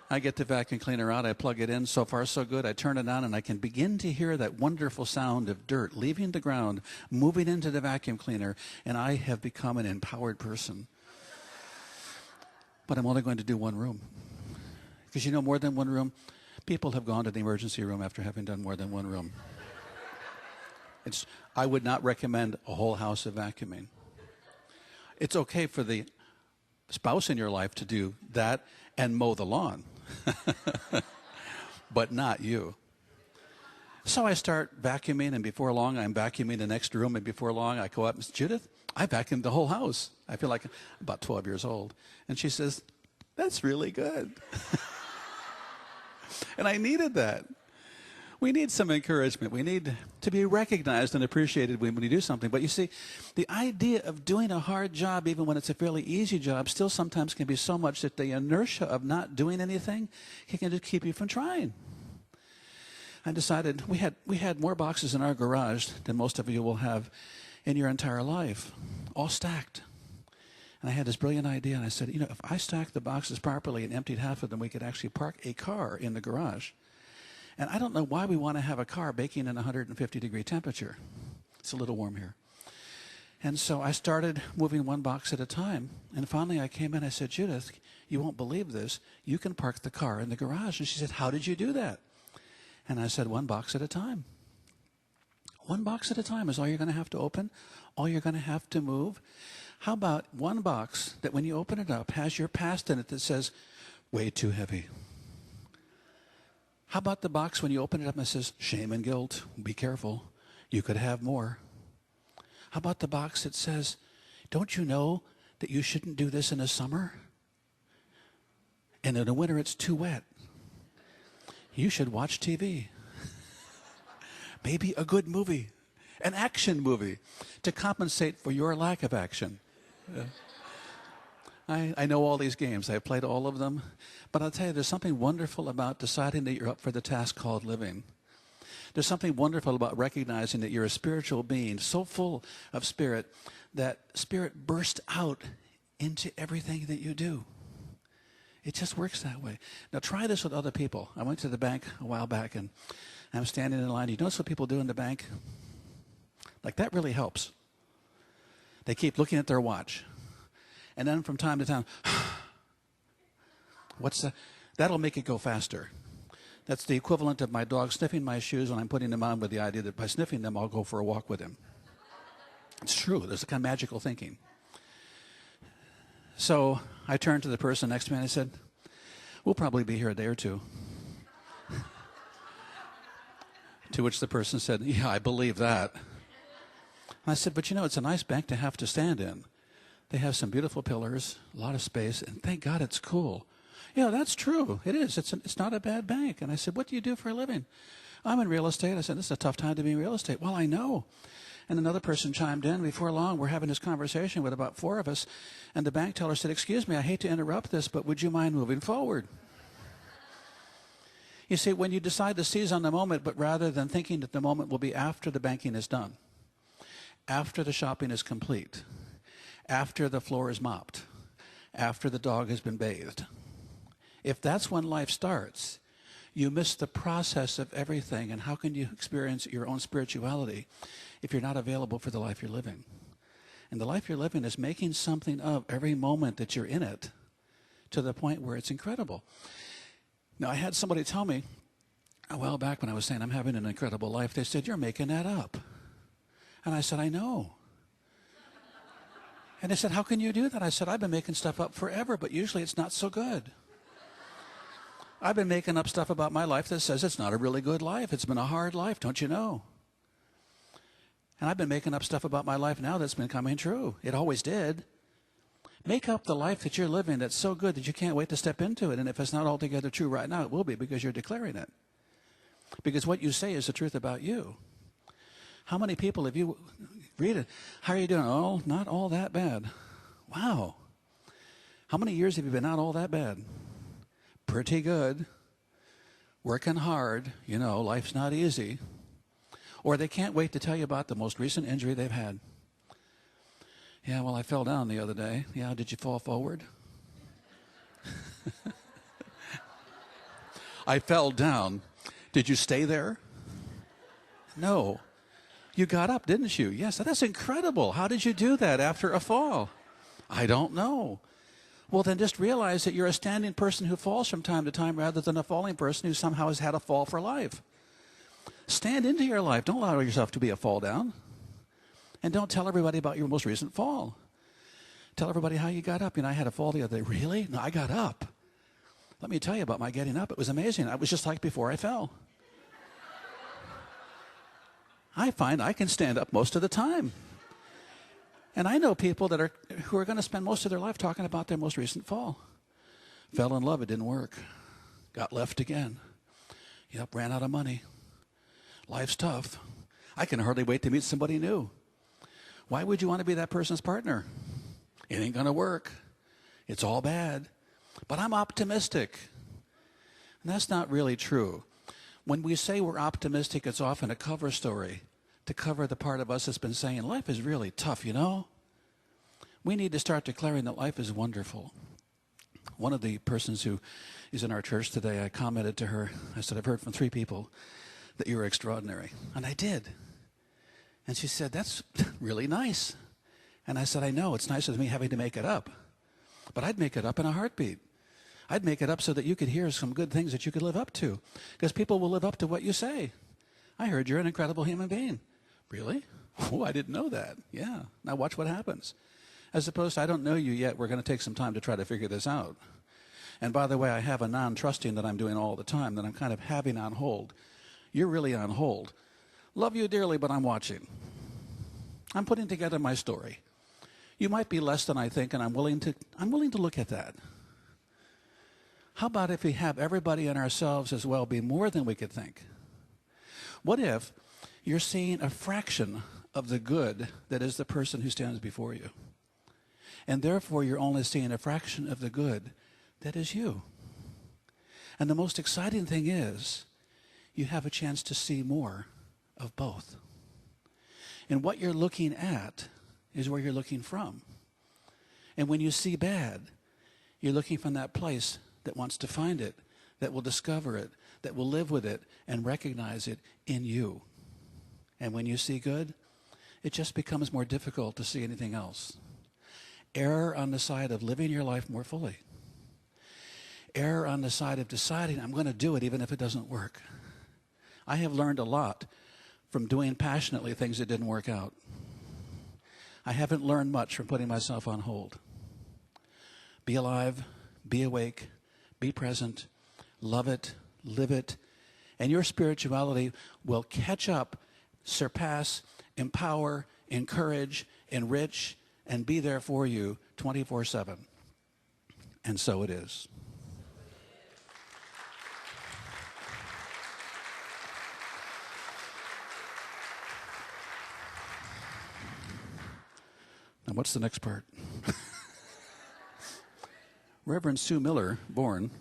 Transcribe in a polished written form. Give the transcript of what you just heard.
I get the vacuum cleaner out, I plug it in, so far so good. I turn it on and I can begin to hear that wonderful sound of dirt leaving the ground, moving into the vacuum cleaner, and I have become an empowered person. But I'm only going to do one room. Because you know, more than one room, people have gone to the emergency room after having done more than one room. I would not recommend a whole house of vacuuming. It's okay for the spouse in your life to do that and mow the lawn, but not you. So I start vacuuming, and before long, I'm vacuuming the next room, and before long, I go up and say, Judith, I vacuumed the whole house. I feel like I'm about 12 years old. And she says, that's really good. And I needed that. We need some encouragement. We need to be recognized and appreciated when we do something. But you see, the idea of doing a hard job, even when it's a fairly easy job, still sometimes can be so much that the inertia of not doing anything can just keep you from trying. I decided we had more boxes in our garage than most of you will have in your entire life, all stacked. And I had this brilliant idea, and I said, you know, if I stacked the boxes properly and emptied half of them, we could actually park a car in the garage. And I don't know why we want to have a car baking in 150-degree temperature. It's a little warm here. And so I started moving one box at a time. And finally I came in, I said, Judith, you won't believe this. You can park the car in the garage. And she said, how did you do that? And I said, one box at a time. One box at a time is all you're going to have to open, all you're going to have to move. How about one box that when you open it up has your past in it that says, way too heavy? How about the box when you open it up and it says, shame and guilt, be careful, you could have more? How about the box that says, don't you know that you shouldn't do this in the summer? And in the winter it's too wet. You should watch TV. Maybe a good movie, an action movie, to compensate for your lack of action. Yeah. I know all these games. I've played all of them. But I'll tell you, there's something wonderful about deciding that you're up for the task called living. There's something wonderful about recognizing that you're a spiritual being, so full of spirit, that spirit bursts out into everything that you do. It just works that way. Now try this with other people. I went to the bank a while back, and I'm standing in line. You notice what people do in the bank? Like, that really helps. They keep looking at their watch. And then from time to time, what's that? That'll make it go faster. That's the equivalent of my dog sniffing my shoes when I'm putting them on, with the idea that by sniffing them, I'll go for a walk with him. It's true. There's a kind of magical thinking. So I turned to the person next to me and I said, we'll probably be here a day or two. To which the person said, yeah, I believe that. And I said, but you know, it's a nice bank to have to stand in. They have some beautiful pillars, a lot of space, and thank God it's cool. Yeah, that's true. It is. It's not a bad bank. And I said, what do you do for a living? I'm in real estate. I said, this is a tough time to be in real estate. Well, I know. And another person chimed in. Before long, we're having this conversation with about 4 of us, and the bank teller said, excuse me, I hate to interrupt this, but would you mind moving forward? You see, when you decide to seize on the moment, but rather than thinking that the moment will be after the banking is done, after the shopping is complete, after the floor is mopped, after the dog has been bathed, if that's when life starts, you miss the process of everything. And how can you experience your own spirituality if you're not available for the life you're living? And the life you're living is making something of every moment that you're in it, to the point where it's incredible. Now, I had somebody tell me a while back when I was saying I'm having an incredible life, they said, you're making that up. And I said, I know. And they said, how can you do that? I said, I've been making stuff up forever, but usually it's not so good. I've been making up stuff about my life that says it's not a really good life. It's been a hard life, don't you know? And I've been making up stuff about my life now that's been coming true. It always did. Make up the life that you're living that's so good that you can't wait to step into it. And if it's not altogether true right now, it will be, because you're declaring it. Because what you say is the truth about you. How many people, if you read it, how are you doing? Oh, not all that bad. Wow. How many years have you been not all that bad? Pretty good. Working hard. You know, life's not easy. Or they can't wait to tell you about the most recent injury they've had. Yeah, well, I fell down the other day. Yeah, did you fall forward? I fell down. Did you stay there? No. You got up, didn't you? Yes. That's incredible. How did you do that after a fall? I don't know. Well, then just realize that you're a standing person who falls from time to time rather than a falling person who somehow has had a fall for life. Stand into your life. Don't allow yourself to be a fall down. And don't tell everybody about your most recent fall. Tell everybody how you got up. I had a fall the other day. Really? No, I got up. Let me tell you about my getting up. It was amazing. It was just like before I fell. I find I can stand up most of the time. And I know people who are going to spend most of their life talking about their most recent fall. Fell in love, it didn't work. Got left again. Yep, ran out of money. Life's tough. I can hardly wait to meet somebody new. Why would you want to be that person's partner? It ain't going to work. It's all bad. But I'm optimistic. And that's not really true. When we say we're optimistic, it's often a cover story to cover the part of us that's been saying, life is really tough, We need to start declaring that life is wonderful. One of the persons who is in our church today, I commented to her, I said, I've heard from 3 people that you were extraordinary. And I did. And she said, that's really nice. And I said, I know, it's nicer than me having to make it up. But I'd make it up in a heartbeat. I'd make it up so that you could hear some good things that you could live up to. Because people will live up to what you say. I heard you're an incredible human being. Really? Oh, I didn't know that. Yeah. Now watch what happens. As opposed to, I don't know you yet. We're going to take some time to try to figure this out. And by the way, I have a non-trusting that I'm doing all the time that I'm kind of having on hold. You're really on hold. Love you dearly, but I'm watching. I'm putting together my story. You might be less than I think, and I'm willing to look at that. How about if we have everybody and ourselves as well be more than we could think? What if you're seeing a fraction of the good that is the person who stands before you? And therefore, you're only seeing a fraction of the good that is you. And the most exciting thing is, you have a chance to see more of both. And what you're looking at is where you're looking from. And when you see bad, you're looking from that place that wants to find it, that will discover it, that will live with it, and recognize it in you. And when you see good, it just becomes more difficult to see anything else. Err on the side of living your life more fully. Err on the side of deciding, I'm going to do it even if it doesn't work. I have learned a lot from doing passionately things that didn't work out. I haven't learned much from putting myself on hold. Be alive, be awake, be present, love it, live it, and your spirituality will catch up, surpass, empower, encourage, enrich, and be there for you 24/7. And so it is. Now, what's the next part? Reverend Sue Miller, born